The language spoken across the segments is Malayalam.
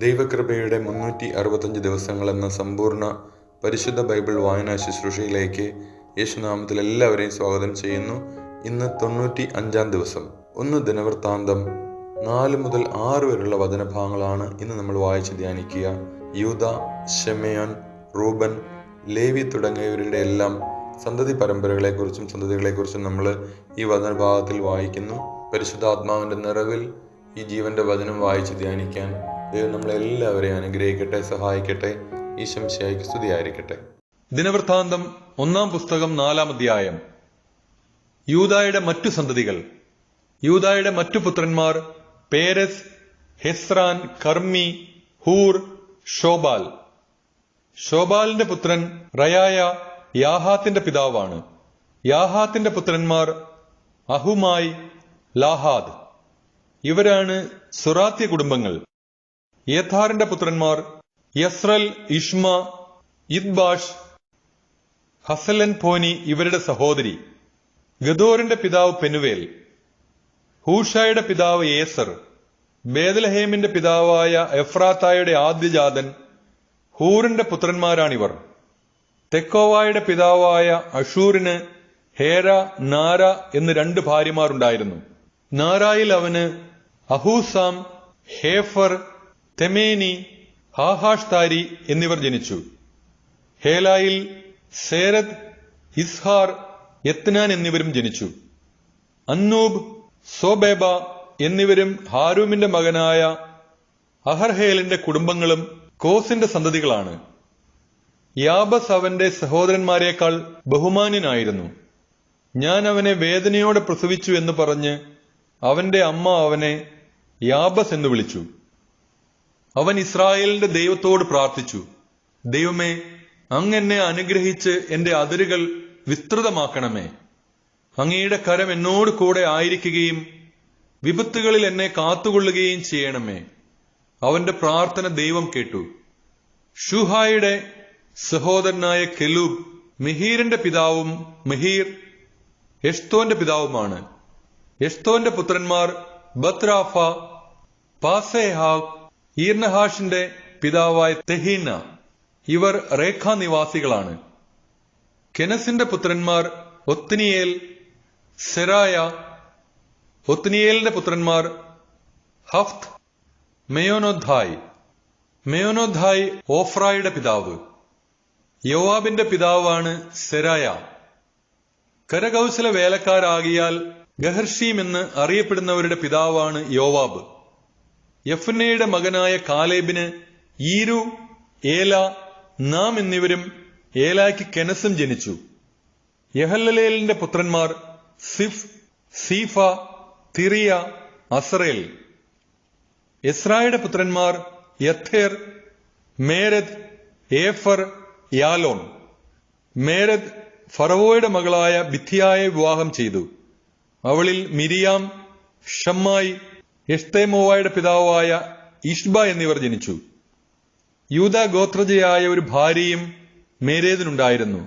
ദൈവകൃപയുടെ 365 ദിവസങ്ങൾ എന്ന സമ്പൂർണ്ണ പരിശുദ്ധ ബൈബിൾ വായനാ ശുശ്രൂഷയിലേക്ക് യേശുനാമത്തിൽ എല്ലാവരെയും സ്വാഗതം ചെയ്യുന്നു. ഇന്ന് 95-ാം ദിവസം. 1 ദിനവൃത്താന്തം 4 മുതൽ 6 വരെയുള്ള വചനഭാഗങ്ങളാണ് ഇന്ന് നമ്മൾ വായിച്ച് ധ്യാനിക്കുക. യൂദ, ശെമയോൻ, റൂബൻ, ലേവി തുടങ്ങിയവരുടെ എല്ലാം സന്തതി പരമ്പരകളെക്കുറിച്ചും സന്തതികളെക്കുറിച്ചും നമ്മൾ ഈ വചനഭാഗത്തിൽ വായിക്കുന്നു. പരിശുദ്ധാത്മാവിൻ്റെ നിറവിൽ ഈ ജീവന്റെ വചനം വായിച്ച് ധ്യാനിക്കാൻ ദൈവം നമ്മളെല്ലാവരെയും അനുഗ്രഹിക്കട്ടെ, സഹായിക്കട്ടെ. ഈശോ മിശിഹായ്ക്ക് സ്തുതിയായിരിക്കട്ടെ. ദിനവൃത്താന്തം 1-ാം പുസ്തകം 4-ാം അധ്യായം. യൂദായുടെ മറ്റു സന്തതികൾ. യൂദായുടെ മറ്റു പുത്രന്മാർ പേരെസ്, ഹെസ്രാൻ, കർമ്മി, ഹൂർ, ഷോബാൽ. ഷോബാലിന്റെ പുത്രൻ റയായ യാഹാത്തിന്റെ പിതാവാണ്. യാഹാത്തിന്റെ പുത്രന്മാർ അഹുമായി, ലാഹാദ്. ഇവരാണ് സുറാത്യ കുടുംബങ്ങൾ. യേഥാറിന്റെ പുത്രന്മാർ യസ്രൽ, ഇഷ്മ, ഇദ്ബാഷ്, ഹസലൻ പോനി ഇവരുടെ സഹോദരി. ഗദോറിന്റെ പിതാവ് പെനുവേൽ. ഹൂഷായുടെ പിതാവ് ഏസർ. ബേദലഹേമിന്റെ പിതാവായ എഫ്രാത്തായുടെ ആദ്യജാതൻ ഹൂറിന്റെ പുത്രന്മാരാണിവർ. തെക്കോവായുടെ പിതാവായ അഷൂറിന് ഹേര, നാര എന്ന് 2 ഭാര്യമാരുണ്ടായിരുന്നു. നാരായിൽ അവന് അഹൂസാം, ഹേഫർ, തെമേനി, ഹാഹാഷ്താരി എന്നിവർ ജനിച്ചു. ഹേലായിൽ സേരദ്, ഇസ്ഹാർ, യത്നാൻ എന്നിവരും ജനിച്ചു. അന്നൂബ്, സോബേബ എന്നിവരും ഹാരൂമിന്റെ മകനായ അഹർഹേലിന്റെ കുടുംബങ്ങളും കോസിന്റെ സന്തതികളാണ്. യാബസ് അവന്റെ സഹോദരന്മാരെക്കാൾ ബഹുമാന്യനായിരുന്നു. ഞാൻ അവനെ വേദനയോടെ പ്രസവിച്ചു എന്ന് പറഞ്ഞ് അവന്റെ അമ്മ അവനെ യാബസ് എന്ന് വിളിച്ചു. അവൻ ഇസ്രായേലിന്റെ ദൈവത്തോട് പ്രാർത്ഥിച്ചു, ദൈവമേ, അങ്ങ് എന്നെ അനുഗ്രഹിച്ച് എന്റെ അതിരുകൾ വിസ്തൃതമാക്കണമേ. അങ്ങയുടെ കരം എന്നോട് കൂടെ ആയിരിക്കുകയും വിപത്തുകളിൽ എന്നെ കാത്തുകൊള്ളുകയും ചെയ്യണമേ. അവന്റെ പ്രാർത്ഥന ദൈവം കേട്ടു. ഷൂഹായുടെ സഹോദരനായ കെലൂബ് മെഹീറിന്റെ പിതാവും മെഹീർ എഷ്തോന്റെ പിതാവുമാണ്. എഷ്തോന്റെ പുത്രന്മാർ ബത്രാഫ, പാസേഹാഗ്, ഈർനഹാഷിന്റെ പിതാവായ തെഹീന. ഇവർ റേഖാ നിവാസികളാണ്. കെനസിന്റെ പുത്രന്മാർ ഒത്നിയേൽ, സെറായ. ഒത്നിയേലിന്റെ പുത്രന്മാർ ഹഫ്ത്, മെയോനോദ്ധായ്. മെയോനോദ്ധായ് ഓഫ്രായുടെ പിതാവ്. യോവാബിന്റെ പിതാവാണ് സെരായ. കരകൗശല വേലക്കാരാകിയാൽ ഗഹർഷീം എന്ന് അറിയപ്പെടുന്നവരുടെ പിതാവാണ് യോവാബ്. യഫ്നയുടെ മകനായ കാലേബിന് ഈരു, ഏല, നാം എന്നിവരും ഏലായ്ക്ക് കെനസും ജനിച്ചു. യഹല്ലലേലിന്റെ പുത്രന്മാർ സിഫ്, സീഫ, തിറിയ, അസറേൽ. എസ്രായുടെ പുത്രന്മാർ യഥേർ, മേരദ്, ഏഫർ, യാലോൺ. മേരദ് ഫറവോയുടെ മകളായ ബിഥിയായെ വിവാഹം ചെയ്തു. അവളിൽ മിരിയാം, ഷമ്മായി, എഷ്തേമോവായുടെ പിതാവായ ഇഷ്ബ എന്നിവർ ജനിച്ചു. യൂദാ ഗോത്രജയായ ഒരു ഭാര്യയും മേരേദിനുണ്ടായിരുന്നു.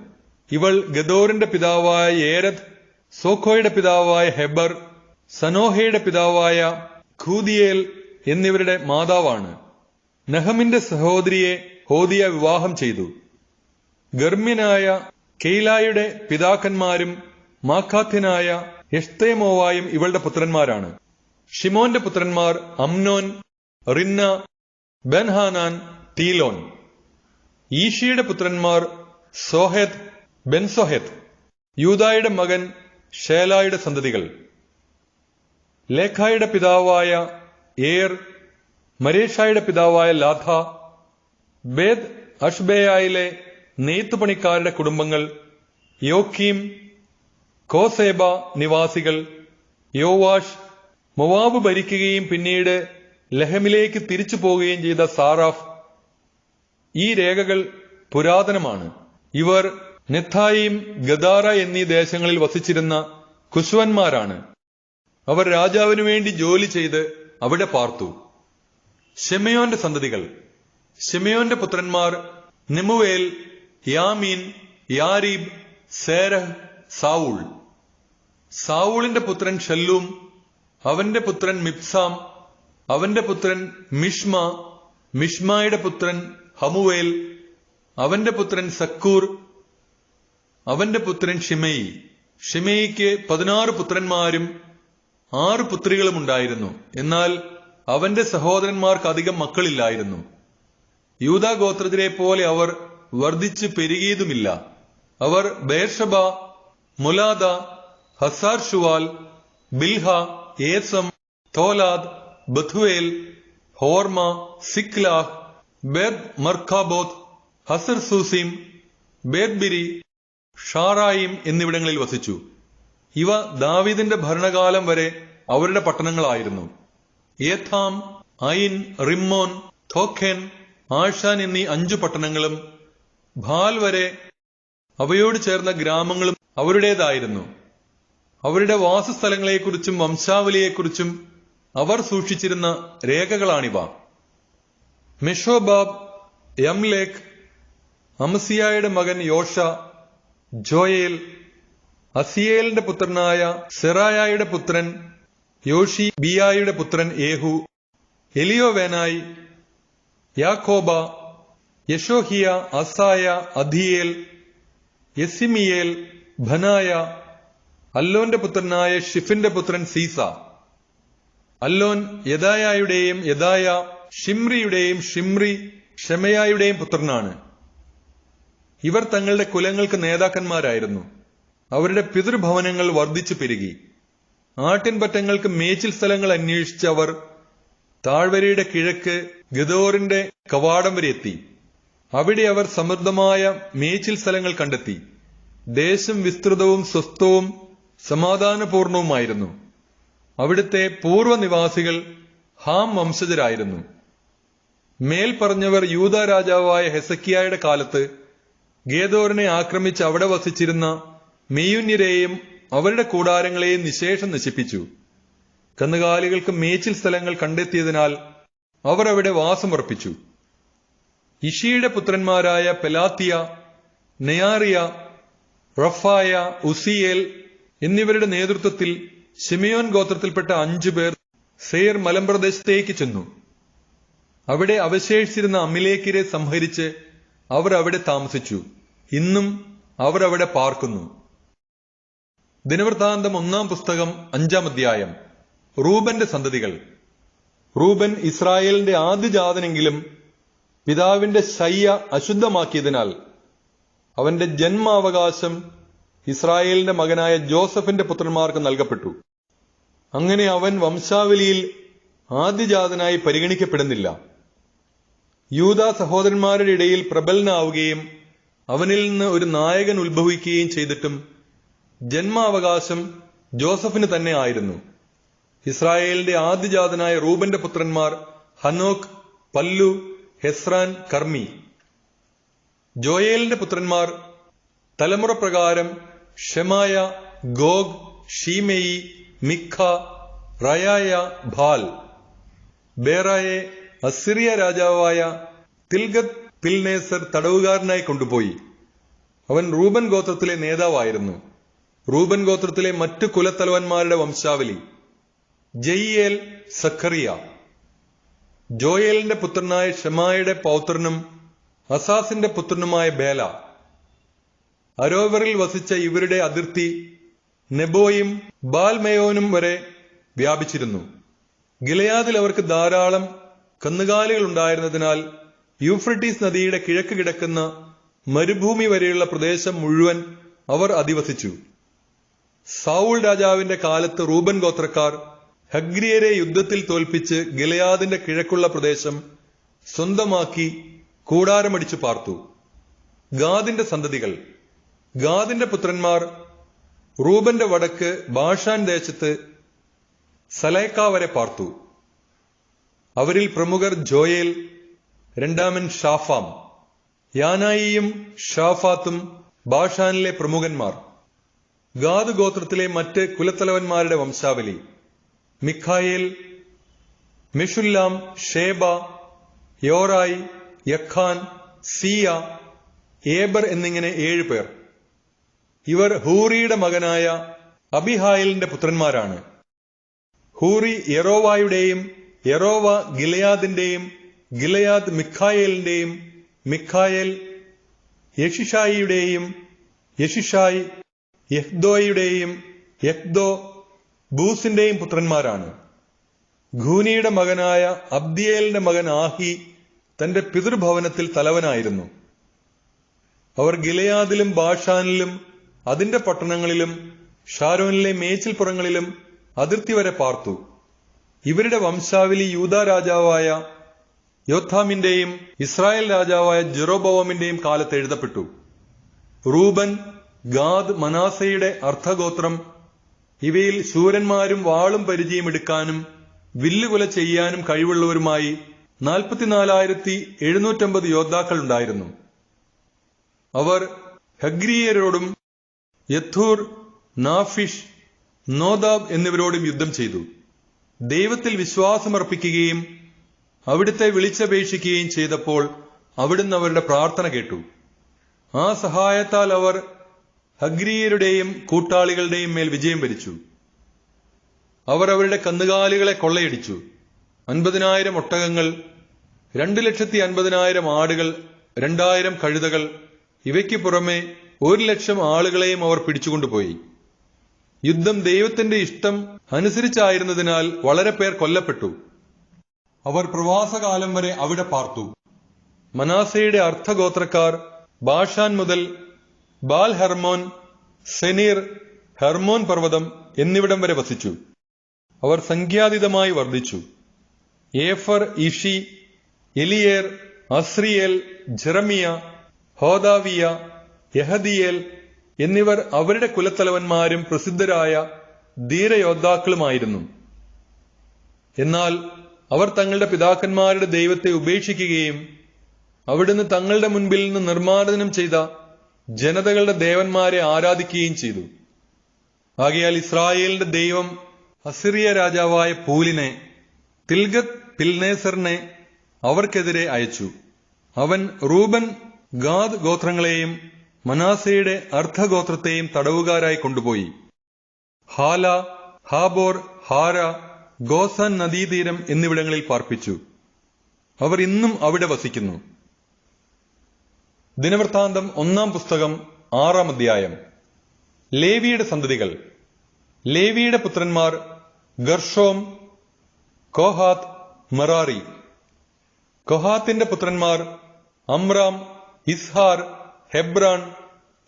ഇവൾ ഗദോറിന്റെ പിതാവായ ഏരദ്, സോഖോയുടെ പിതാവായ ഹെബർ, സനോഹയുടെ പിതാവായ ഖൂദിയേൽ എന്നിവരുടെ മാതാവാണ്. നഹമിന്റെ സഹോദരിയെ ഹോദിയ വിവാഹം ചെയ്തു. ഗർമ്മ്യനായ കെയിലായുടെ പിതാക്കന്മാരും മാഖാത്യനായ എഷ്തേമോവായും ഇവളുടെ പുത്രന്മാരാണ്. ഷിമോന്റെ പുത്രന്മാർ അമ്നോൻ, റിന്ന, ബെൻഹാനാൻ, തീലോൻ. ഈഷിയുടെ പുത്രന്മാർ സോഹെത്, ബെൻസൊഹെത്. യൂദായുടെ മകൻ ഷേലായുടെ സന്തതികൾ. ലേഖായുടെ പിതാവായ ഏർ, മരേഷായുടെ പിതാവായ ലാഥ. ബേദ് അഷ്ബേയായിലെ നെയ്ത്തുപണിക്കാരുടെ കുടുംബങ്ങൾ. യോക്കീം, കോസേബ നിവാസികൾ. യോവാഷ് മൊവാബ് ഭരിക്കുകയും പിന്നീട് ലഹമിലേക്ക് തിരിച്ചു പോവുകയും ചെയ്ത സാറാഫ്. ഈ രേഖകൾ പുരാതനമാണ്. ഇവർ നെഥായിം, ഗദാറ എന്നീ ദേശങ്ങളിൽ വസിച്ചിരുന്ന കുശവന്മാരാണ്. അവർ രാജാവിനു വേണ്ടി ജോലി ചെയ്ത് അവിടെ പാർത്തു. ശെമയോന്റെ സന്തതികൾ. ശെമയോന്റെ പുത്രന്മാർ നെമുവേൽ, യാമീൻ, യാരീബ്, സേരഹ്, സാവൂൾ. സാവൂളിന്റെ പുത്രൻ ഷല്ലൂം, അവന്റെ പുത്രൻ മിബ്സാം, അവന്റെ പുത്രൻ മിഷ്മ, മിഷ്മായുടെ പുത്രൻ ഹമുവേൽ, അവന്റെ പുത്രൻ സക്കൂർ, അവന്റെ പുത്രൻ ഷിമെയി. ഷിമെയിക്ക് 16 പുത്രന്മാരും 6 പുത്രികളും ഉണ്ടായിരുന്നു. എന്നാൽ അവന്റെ സഹോദരന്മാർക്ക് അധികം മക്കളില്ലായിരുന്നു. യൂദാ ഗോത്രത്തിലെ പോലെ അവർ വർദ്ധിച്ചു പെരുകിയതുമില്ല. അവർ ബേർഷബ, മുലാദ, ഹസാർ ഷുവാൽ, ബിൽഹ, ഏസം, തോലാദ്, ബഥുവേൽ, ഹോർമ, സിക്ലാഹ്, ബേദ് മർഖാബോത്ത്, ഹസർ സൂസിം, ബേദ്ബിരി, ഷാറായിം എന്നിവിടങ്ങളിൽ വസിച്ചു. ഇവ ദാവീദിന്റെ ഭരണകാലം വരെ അവരുടെ പട്ടണങ്ങളായിരുന്നു. ഏഥാം, ഐൻ, റിമ്മോൻ, തോഖെൻ, ആഷാൻ എന്നീ 5 പട്ടണങ്ങളും ഭാൽ വരെ അവയോട് ചേർന്ന ഗ്രാമങ്ങളും അവരുടേതായിരുന്നു. അവരുടെ വാസസ്ഥലങ്ങളെക്കുറിച്ചും വംശാവലിയെക്കുറിച്ചും അവർ സൂക്ഷിച്ചിരുന്ന രേഖകളാണിവ. മെഷോബാബ്, യംലേഖ്, അമസിയായുടെ മകൻ യോഷ, ജോയേൽ, അസിയേലിന്റെ പുത്രനായ സെറായയുടെ പുത്രൻ യോഷി ബിയായുടെ പുത്രൻ യേഹു, എലിയോവേനായി, യാക്കോബ, യശോഹിയ, അസായ, അധിയേൽ, യെസിമിയേൽ, ഭനായ, അല്ലോന്റെ പുത്രനായ ഷിഫിന്റെ പുത്രൻ സീസ. അല്ലോൻ യദായയുടെയും യദായ ഷിമ്രിയുടെയും ഷിമ്രി ഷെമയായുടെയും പുത്രനാണ്. ഇവർ തങ്ങളുടെ കുലങ്ങൾക്ക് നേതാക്കന്മാരായിരുന്നു. അവരുടെ പിതൃഭവനങ്ങൾ വർദ്ധിച്ചു പെരുകി. ആട്ടിൻപറ്റങ്ങൾക്ക് മേച്ചിൽ സ്ഥലങ്ങൾ അന്വേഷിച്ച് അവർ താഴ്വരയുടെ കിഴക്ക് ഗദോറിന്റെ കവാടം വരെ എത്തി. അവിടെ അവർ സമൃദ്ധമായ മേച്ചിൽ സ്ഥലങ്ങൾ കണ്ടെത്തി. ദേശം വിസ്തൃതവും സ്വസ്ഥവും സമാധാനപൂർണവുമായിരുന്നു. അവിടുത്തെ പൂർവ്വനിവാസികൾ ഹാം വംശജരായിരുന്നു. മേൽ പറഞ്ഞവർ യൂദാ രാജാവായ ഹെസക്കിയായുടെ കാലത്ത് ഗേദോറിനെ ആക്രമിച്ച് അവിടെ വസിച്ചിരുന്ന മെയ്യുന്യരെയും അവരുടെ കൂടാരങ്ങളെയും നിശേഷം നശിപ്പിച്ചു. കന്നുകാലികൾക്ക് മേച്ചിൽ സ്ഥലങ്ങൾ കണ്ടെത്തിയതിനാൽ അവർ അവിടെ വാസമുറപ്പിച്ചു. ഇഷിയുടെ പുത്രന്മാരായ പെലാത്തിയ, നെയാറിയ, റഫായ, ഉസിയേൽ എന്നിവരുടെ നേതൃത്വത്തിൽ ശിമയോൻ ഗോത്രത്തിൽപ്പെട്ട 5 പേർ സേർ മലമ്പ്രദേശത്തേക്ക് ചെന്നു. അവിടെ അവശേഷിച്ചിരുന്ന അമിലേക്കിരെ സംഹരിച്ച് അവർ അവിടെ താമസിച്ചു. ഇന്നും അവർ അവിടെ പാർക്കുന്നു. ദിനവൃത്താന്തം 1-ാം പുസ്തകം 5-ാം അധ്യായം. റൂബന്റെ സന്തതികൾ. റൂബൻ ഇസ്രായേലിന്റെ ആദ്യജാതനെങ്കിലും പിതാവിന്റെ ശയ്യ അശുദ്ധമാക്കിയതിനാൽ അവന്റെ ജന്മാവകാശം ഇസ്രായേലിന്റെ മകനായ ജോസഫിന്റെ പുത്രന്മാർക്ക് നൽകപ്പെട്ടു. അങ്ങനെ അവൻ വംശാവലിയിൽ ആദ്യജാതനായി പരിഗണിക്കപ്പെടുന്നില്ല. യൂദാ സഹോദരന്മാരുടെ ഇടയിൽ പ്രബലനാവുകയും അവനിൽ നിന്ന് ഒരു നായകൻ ഉത്ഭവിക്കുകയും ചെയ്തിട്ടും ജന്മാവകാശം ജോസഫിന് തന്നെ ആയിരുന്നു. ഇസ്രായേലിന്റെ ആദ്യജാതനായ റൂബന്റെ പുത്രന്മാർ ഹനോക്ക്, പല്ലു, ഹെസ്രാൻ, കർമ്മി. ജോയേലിന്റെ പുത്രന്മാർ തലമുറ പ്രകാരം ഷെമായ, ഗോഗ്, ഷീമെയി, മിഖ, റയായ, ഭാൽ. ബേറായെ അസിറിയ രാജാവായ തിൽഗത് പിൽനേസർ തടവുകാരനായി കൊണ്ടുപോയി. അവൻ റൂബൻ ഗോത്രത്തിലെ നേതാവായിരുന്നു. റൂബൻ ഗോത്രത്തിലെ മറ്റു കുലത്തലവന്മാരുടെ വംശാവലി: ജയിയേൽ, സഖറിയ. ജോയേലിന്റെ പുത്രനായ ഷെമായുടെ പൗത്രനും അസാസിന്റെ പുത്രനുമായ ബേല. അരോവറിൽ വസിച്ച ഇവരുടെ അതിർത്തി നെബോയും ബാൽമയോനും വരെ വ്യാപിച്ചിരുന്നു. ഗിലെയാദിൽ അവർക്ക് ധാരാളം കന്നുകാലികൾ ഉണ്ടായിരുന്നതിനാൽ യൂഫ്രട്ടീസ് നദിയുടെ കിഴക്ക് കിടക്കുന്ന മരുഭൂമി വരെയുള്ള പ്രദേശം മുഴുവൻ അവർ അധിവസിച്ചു. സൗൾ രാജാവിന്റെ കാലത്ത് റൂബൻ ഗോത്രക്കാർ ഹഗ്രിയരെ യുദ്ധത്തിൽ തോൽപ്പിച്ച് ഗിലെയാദിന്റെ കിഴക്കുള്ള പ്രദേശം സ്വന്തമാക്കി കൂടാരമടിച്ചു പാർത്തു. ഗാദിന്റെ സന്തതികൾ. ഗാദിന്റെ പുത്രന്മാർ റൂബന്റെ വടക്ക് ബാഷാൻ ദേശത്ത് സലൈക്ക വരെ പാർത്തു. അവരിൽ പ്രമുഖർ ജോയേൽ, രണ്ടാമൻ ഷാഫാം. യാനായിയും ഷാഫാത്തും ബാഷാനിലെ പ്രമുഖന്മാർ. ഗാദ് ഗോത്രത്തിലെ മറ്റ് കുലത്തലവന്മാരുടെ വംശാവലി: മിഖായേൽ, മെഷുല്ലാം, ഷേബ, യോറായ്, യഖാൻ, സിയ, ഏബർ എന്നിങ്ങനെ 7 പേർ. ഇവർ ഹൂറിയുടെ മകനായ അബിഹായിലിന്റെ പുത്രന്മാരാണ്. ഹൂറി യറോവായുടെയും യറോവ ഗിലെയാദിന്റെയും ഗിലെയാദ് മിഖായേലിന്റെയും, മിഖായേൽ യെഷിഷായിയുടെയും, യെഷിഷായി യഹ്ദോയുടെയും, യഹ്ദോ ബൂസിന്റെയും പുത്രന്മാരാണ്. ഖൂനിയുടെ മകനായ അബ്ദിയേലിന്റെ മകൻ ആഹി തന്റെ പിതൃഭവനത്തിൽ തലവനായിരുന്നു. അവർ ഗിലെയാദിലും ബാഷാനിലും അതിന്റെ പട്ടണങ്ങളിലും ഷാരോനിലെ മേച്ചിൽപ്പുറങ്ങളിലും അതിർത്തി വരെ പാർത്തു. ഇവരുടെ വംശാവലി യൂദാ രാജാവായ യോഥാമിന്റെയും ഇസ്രായേൽ രാജാവായ ജെറോബോവാമിന്റെയും കാലത്ത് എഴുതപ്പെട്ടു. റൂബൻ, ഗാദ്, മനാസയുടെ അർദ്ധഗോത്രം ഇവയിൽ ശൂരന്മാരും വാളും പരിചയം എടുക്കാനും വില്ലുകൊല ചെയ്യാനും കഴിവുള്ളവരുമായി 44,750 യോദ്ധാക്കൾ ഉണ്ടായിരുന്നു. അവർ ഹഗ്രീയരോടും യഥൂർ, നാഫിഷ്, നോദാബ് എന്നിവരോടും യുദ്ധം ചെയ്തു. ദൈവത്തിൽ വിശ്വാസമർപ്പിക്കുകയും അവിടുത്തെ വിളിച്ചപേക്ഷിക്കുകയും ചെയ്തപ്പോൾ അവിടുന്ന് അവരുടെ പ്രാർത്ഥന കേട്ടു. ആ സഹായത്താൽ അവർ ഹഗ്രീയരുടെയും കൂട്ടാളികളുടെയും മേൽ വിജയം വരിച്ചു. അവർ അവരുടെ കന്നുകാലികളെ കൊള്ളയടിച്ചു. 50,000 ഒട്ടകങ്ങൾ, 2,50,000 ആടുകൾ, 2,000 കഴുതകൾ, ഇവയ്ക്ക് പുറമെ 1,00,000 ആളുകളെയും അവർ പിടിച്ചുകൊണ്ടുപോയി. യുദ്ധം ദൈവത്തിന്റെ ഇഷ്ടം അനുസരിച്ചായിരുന്നതിനാൽ വളരെ പേർ കൊല്ലപ്പെട്ടു. അവർ പ്രവാസകാലം വരെ അവിടെ പാർത്തു. മനാസയുടെ അർദ്ധഗോത്രക്കാർ ബാഷാൻ മുതൽ ബാൽ ഹെർമോൻ, സെനീർ, ഹെർമോൻ പർവ്വതം എന്നിവിടം വരെ വസിച്ചു. അവർ സംഖ്യാതീതമായി വർദ്ധിച്ചു. ഏഫർ, ഇഷി, എലിയേർ, അസ്രിയേൽ, ജെറമിയ, ഹോദാവിയ, യഹദിയേൽ എന്നിവർ അവരുടെ കുലത്തലവന്മാരും പ്രസിദ്ധരായ ധീരയോദ്ധാക്കളുമായിരുന്നു. എന്നാൽ അവർ തങ്ങളുടെ പിതാക്കന്മാരുടെ ദൈവത്തെ ഉപേക്ഷിക്കുകയും അവിടുന്ന് തങ്ങളുടെ മുൻപിൽ നിന്ന് നിർമ്മാർജ്ജനം ചെയ്ത ജനതകളുടെ ദേവന്മാരെ ആരാധിക്കുകയും ചെയ്തു. ആകയാൽ ഇസ്രായേലിന്റെ ദൈവം അസിറിയ രാജാവായ പൂലിനെ, തിൽഗത് പിൽനേസറിനെ അവർക്കെതിരെ അയച്ചു. അവൻ റൂബൻ, ഗാദ് ഗോത്രങ്ങളെയും മനാസയുടെ അർദ്ധഗോത്രത്തെയും തടവുകാരായി കൊണ്ടുപോയി. ഹാല, ഹാബോർ, ഹാര, ഗോസാൻ നദീതീരം എന്നിവിടങ്ങളിൽ പാർപ്പിച്ചു. അവർ ഇന്നും അവിടെ വസിക്കുന്നു. ദിനവൃത്താന്തം 1-ാം പുസ്തകം 6-ാം അധ്യായം. ലേവിയുടെ സന്തതികൾ. ലേവിയുടെ പുത്രന്മാർ ഗർഷോം, കോഹാത്ത്, മെറാറി. കൊഹാത്തിന്റെ പുത്രന്മാർ അമ്രാം, ഇസ്ഹാർ, ഹെബ്രാൻ,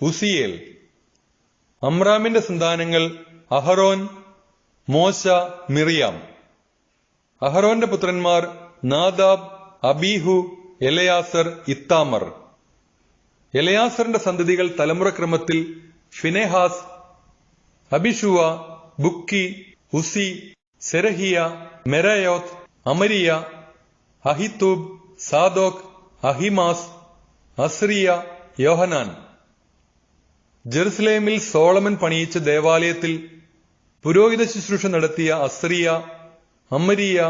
ഉസിയേൽ. അമ്രാമിന്റെ സന്താനങ്ങൾ അഹരോൻ, മോശ, മിറിയാം. അഹരോന്റെ പുത്രന്മാർ നാദാബ്, അബീഹു, എലയാസർ, ഇത്താമർ. എലയാസറിന്റെ സന്തതികൾ തലമുറക്രമത്തിൽ ഫിനെഹാസ്, അബിഷുവ, ബുക്കി, ഉസി, സെരഹിയ, മെരായോത്ത്, അമരിയ, അഹിത്തൂബ്, സാദോക്, അഹിമാസ്, അസ്രിയ, യോഹനാൻ. ജെറുസലേമിൽ സോളമൻ പണിയിച്ച ദേവാലയത്തിൽ പുരോഹിത ശുശ്രൂഷ നടത്തിയ അസ്രിയ, അമരിയ,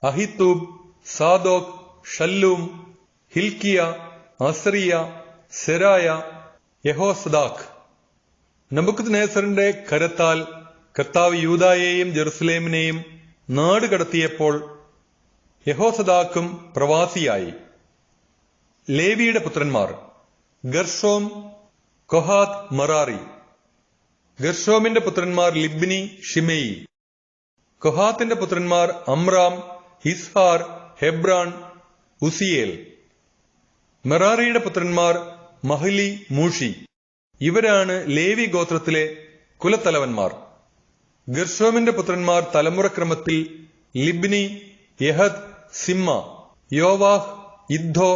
അഹിത്തൂബ്, സാദോക്, ഷല്ലൂം, ഹിൽക്കിയ, അസ്രിയ, സെരായ, യഹോസദാഖ്. നബൂഖദ്നേസറിന്റെ കരത്താൽ കർത്താവ് യൂദായെയും ജെറുസലേമിനെയും നാട് കടത്തിയപ്പോൾ യഹോസദാക്കും പ്രവാസിയായി. ലേവിയുടെ പുത്രന്മാർ ഗർഷോം, കൊഹാത്ത്, മെറാറി. ഗർഷോമിന്റെ പുത്രന്മാർ ലിബ്നി, ഷിമെയി. കൊഹാത്തിന്റെ പുത്രന്മാർ അമ്രാം, ഇസ്ഹാർ, ഹെബ്രാൻ, ഉസിയേൽ. മെറാറിയുടെ പുത്രന്മാർ മഹ്ലി, മൂഷി. ഇവരാണ് ലേവി ഗോത്രത്തിലെ കുലത്തലവന്മാർ. ഗർഷോമിന്റെ പുത്രന്മാർ തലമുറക്രമത്തിൽ ലിബ്നി, യഹദ്, സിമ്മ, യോവാഹ്, ഇദ്ദോ,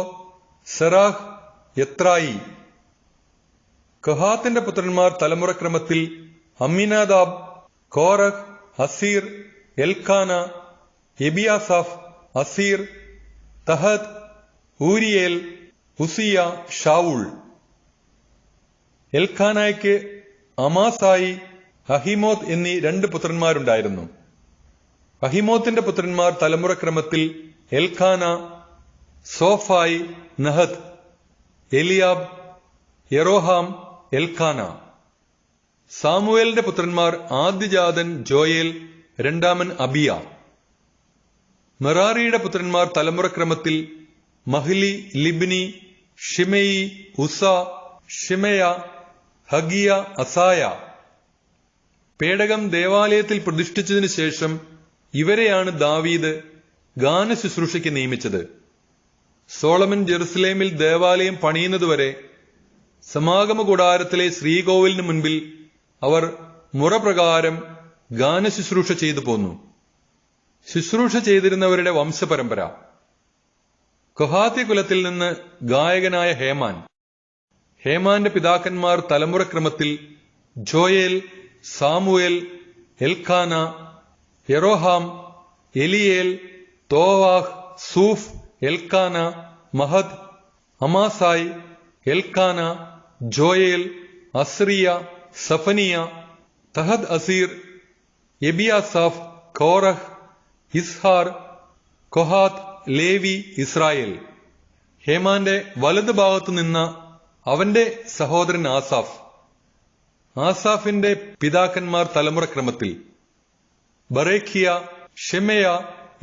സെറാഹ്, യത്രായി. കൊഹാത്തിന്റെ പുത്രന്മാർ തലമുറക്രമത്തിൽ Amminadab, Korah, Assir, Elkanah, Ebiasaph, Assir, Tahath, Uriel, Uzziah, Shaul. എൽഖാനായ്ക്ക് അമാസായി, അഹിമോത്ത് എന്നീ 2 പുത്രന്മാരുണ്ടായിരുന്നു. അഹിമോത്തിന്റെ പുത്രന്മാർ തലമുറക്രമത്തിൽ Elkanah, Zophai, Nahath, Eliab, Jeroham, Elkanah. സാമുവേലിന്റെ പുത്രന്മാർ ആദ്യജാതൻ ജോയേൽ, രണ്ടാമൻ അബിയ. മെറാറിയുടെ പുത്രന്മാർ തലമുറക്രമത്തിൽ Mahli, Libni, Shimei, Uzzah, Shimea, Haggiah, Asaiah. പേടകം ദേവാലയത്തിൽ പ്രതിഷ്ഠിച്ചതിനു ശേഷം ഇവരെയാണ് ദാവീദ് ഗാന ശുശ്രൂഷയ്ക്ക് നിയമിച്ചത്. സോളമൻ ജെറുസലേമിൽ ദേവാലയം പണിയുന്നതുവരെ സമാഗമ കൂടാരത്തിലെ ശ്രീകോവിലിന് മുൻപിൽ അവർ മുറപ്രകാരം ഗാന ശുശ്രൂഷ ചെയ്തു പോന്നു. ശുശ്രൂഷ ചെയ്തിരുന്നവരുടെ വംശപരമ്പര: കൊഹാത്തി കുലത്തിൽ നിന്ന് ഗായകനായ ഹേമാൻ. ഹേമാന്റെ പിതാക്കന്മാർ തലമുറക്രമത്തിൽ Joel, Samuel, Elkanah, Jeroham, Eliel, Toah, Zuph, Elkanah, Mahath, Amasai, Elkanah, Joel, Azariah, Zephaniah, Tahath Assir, Ebiasaph, Korah, Izhar, Kohath, Levi, Israel. ഹേമാന്റെ വലതു ഭാഗത്തു നിന്ന അവന്റെ സഹോദരൻ ആസാഫ്. ആസാഫിന്റെ പിതാക്കന്മാർ തലമുറക്രമത്തിൽ Berechiah, Shimea,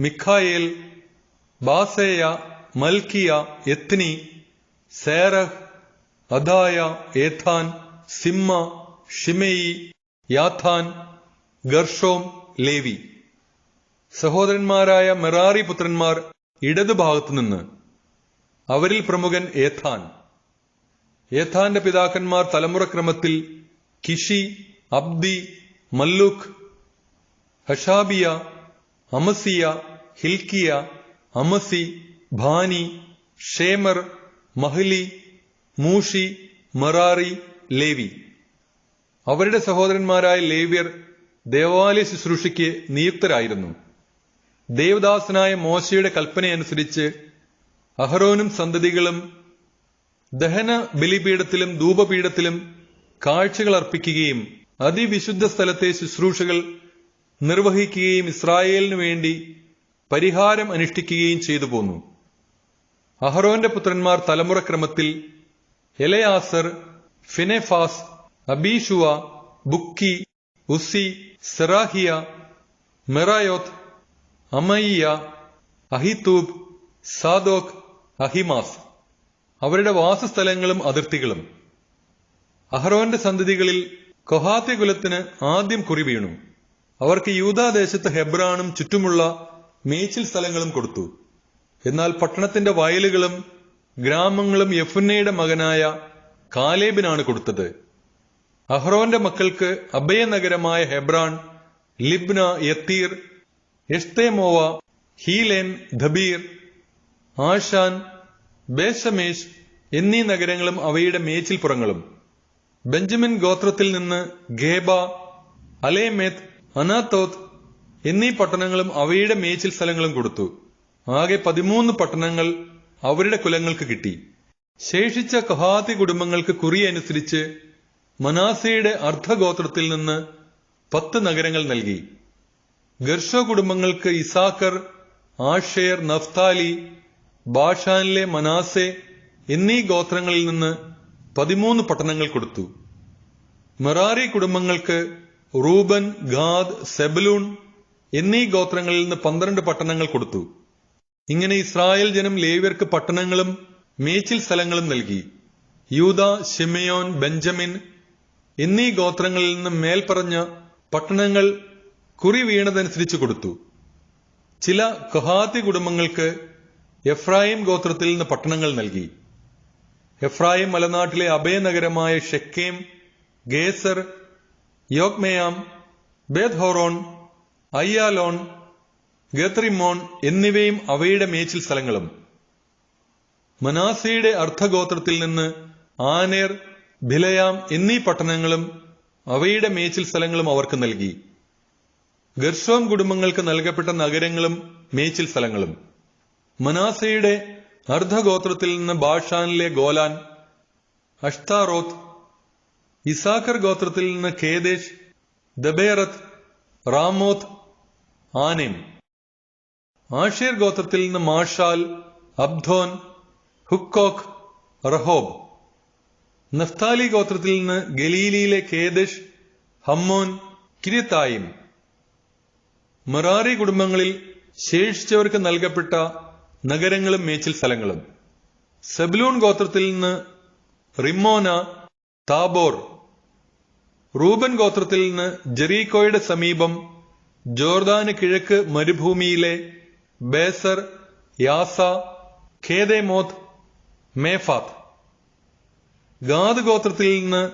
Michael, Baaseiah, Malchijah, Ethni, Zerah, Adaiah, Ethan, Zimmah, Shimei, യാഥാൻ, ഗർഷോം, ലേവി. സഹോദരന്മാരായ മെറാറി പുത്രന്മാർ ഇടതുഭാഗത്തുനിന്ന്. അവരിൽ പ്രമുഖൻ ഏഥാൻ. ഏഥാന്റെ പിതാക്കന്മാർ തലമുറക്രമത്തിൽ Kishi, Abdi, Malluch, Hashabiah, Amaziah, Hilkiah, Amzi, Bani, ഷേമർ, Mahli, മൂഷി, Merari, Levi. അവരുടെ സഹോദരന്മാരായ ലേവ്യർ ദേവാലയ ശുശ്രൂഷയ്ക്ക് നിയുക്തരായിരുന്നു. ദേവദാസനായ മോശയുടെ കൽപ്പനയനുസരിച്ച് അഹരോനും സന്തതികളും ദഹന ബലിപീഠത്തിലും ധൂപപീഠത്തിലും കാഴ്ചകൾ അർപ്പിക്കുകയും അതിവിശുദ്ധ സ്ഥലത്തെ ശുശ്രൂഷകൾ നിർവഹിക്കുകയും ഇസ്രായേലിനു വേണ്ടി പരിഹാരം അനുഷ്ഠിക്കുകയും ചെയ്തു പോന്നു. അഹരോന്റെ പുത്രന്മാർ തലമുറക്രമത്തിൽ എലയാസർ, ഫിനെഫാസ്, അബീഷുവ, ബുക്കി, ഉസി, സെറാഹിയ, മെറായോത്ത്, അമയിയ, അഹിത്തൂബ്, സാദോക്, അഹിമാസ്. അവരുടെ വാസസ്ഥലങ്ങളും അതിർത്തികളും. അഹരോന്റെ സന്തതികളിൽ കൊഹാത്തി കുലത്തിന് ആദ്യം കുറി വീണു. അവർക്ക് യൂദാദേശത്ത് ഹെബ്രാനും ചുറ്റുമുള്ള മേച്ചിൽ സ്ഥലങ്ങളും കൊടുത്തു. എന്നാൽ പട്ടണത്തിന്റെ വയലുകളും ഗ്രാമങ്ങളും യെഫുന്നയുടെ മകനായ കാലേബിനാണ് കൊടുത്തത്. അഹ്റോന്റെ മക്കൾക്ക് അഭയനഗരമായ ഹെബ്രാൻ, ലിബ്ന, യത്തീർ, എഷ്തേമോവ, ഹീലേൻ, ധബീർ, ആഷാൻ, ബേശമേഷ് എന്നീ നഗരങ്ങളും അവയുടെ മേച്ചിൽപ്പുറങ്ങളും. ബെഞ്ചമിൻ ഗോത്രത്തിൽ നിന്ന് ഗേബ, അലേമെത്ത്, അനാത്തോത്ത് എന്നീ പട്ടണങ്ങളും അവയുടെ മേച്ചിൽ സ്ഥലങ്ങളും കൊടുത്തു. ആകെ 13 പട്ടണങ്ങൾ അവരുടെ കുലങ്ങൾക്ക് കിട്ടി. ശേഷിച്ച കൊഹാത്തി കുടുംബങ്ങൾക്ക് കുറിയനുസരിച്ച് മനാസയുടെ അർദ്ധഗോത്രത്തിൽ നിന്ന് 10 നഗരങ്ങൾ നൽകി. ഗർഷോ കുടുംബങ്ങൾക്ക് ഇസാക്കർ, ആഷേർ, നഫ്താലി, ബാഷാനിലെ മനാസെ എന്നീ ഗോത്രങ്ങളിൽ നിന്ന് 13 പട്ടണങ്ങൾ കൊടുത്തു. മെറാറി കുടുംബങ്ങൾക്ക് റൂബൻ, ഗാദ്, സെബലൂൺ എന്നീ ഗോത്രങ്ങളിൽ നിന്ന് 12 പട്ടണങ്ങൾ കൊടുത്തു. ഇങ്ങനെ ഇസ്രായേൽ ജനം ലേവ്യർക്ക് പട്ടണങ്ങളും മേച്ചിൽ സ്ഥലങ്ങളും നൽകി. യൂദ, ശിമെയോൻ, ബെഞ്ചമിൻ എന്നീ ഗോത്രങ്ങളിൽ നിന്ന് മേൽപ്പറഞ്ഞ പട്ടണങ്ങൾ കുറി വീണതനുസരിച്ച് കൊടുത്തു. ചില കൊഹാത്തി കുടുംബങ്ങൾക്ക് എഫ്രായിം ഗോത്രത്തിൽ നിന്ന് പട്ടണങ്ങൾ നൽകി. എഫ്രായിം മലനാട്ടിലെ അഭയനഗരമായ ഷെക്കേം, ഗേസർ, യോക്മയാം, ബേത്ഹോറോൺ, അയ്യാലോൺ, ഗത്രിമോൺ എന്നിവയും അവയുടെ മേച്ചിൽ സ്ഥലങ്ങളും. മനാസയുടെ അർദ്ധഗോത്രത്തിൽ നിന്ന് ആനേർ, ബിലയാം എന്നീ പട്ടണങ്ങളും അവയുടെ മേച്ചിൽ സ്ഥലങ്ങളും അവർക്ക് നൽകി. ഗർഷോം കുടുംബങ്ങൾക്ക് നൽകപ്പെട്ട നഗരങ്ങളും മേച്ചിൽ സ്ഥലങ്ങളും. മനാസയുടെ അർദ്ധഗോത്രത്തിൽ നിന്ന് ബാഷാനിലെ ഗോലാൻ, അഷ്താറോത്ത്, ഇസാക്കർ ഗോത്രത്തിൽ നിന്ന് കേദേശ്, ദബേറത്ത്, റാമോത്ത്, ആനെം. ആഷേർ ഗോത്രത്തിൽ നിന്ന് മാഷാൽ, അബ്ദോൻ, ഹുക്കോക്ക്, റഹോബ്. നഫ്താലി ഗോത്രത്തിൽ നിന്ന് ഗലീലിയിലെ കേദഷ്, ഹമ്മോൻ, കിര്യത്തായിം. മെറാറി കുടുംബങ്ങളിൽ ശേഷിച്ചവർക്ക് നൽകപ്പെട്ട നഗരങ്ങളും മേച്ചിൽ സ്ഥലങ്ങളും. സെബുലൂൺ ഗോത്രത്തിൽ നിന്ന് റിമ്മോന, താബോർ. റൂബൻ ഗോത്രത്തിൽ നിന്ന് ജെറീക്കോയുടെ സമീപം ജോർദാന് കിഴക്ക് മരുഭൂമിയിലെ ബേസർ, യാസ, ഖേദേമോത്ത്, മേഫാത്ത്. ഗാദ് ഗോത്രത്തിൽ നിന്ന്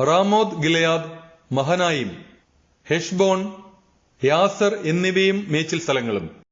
റാമോത്ത് ഗിലെയാദ്, മഹനായിം, ഹെഷ്ബോൺ, യാസർ എന്നിവയും മേച്ചിൽ സ്ഥലങ്ങളും.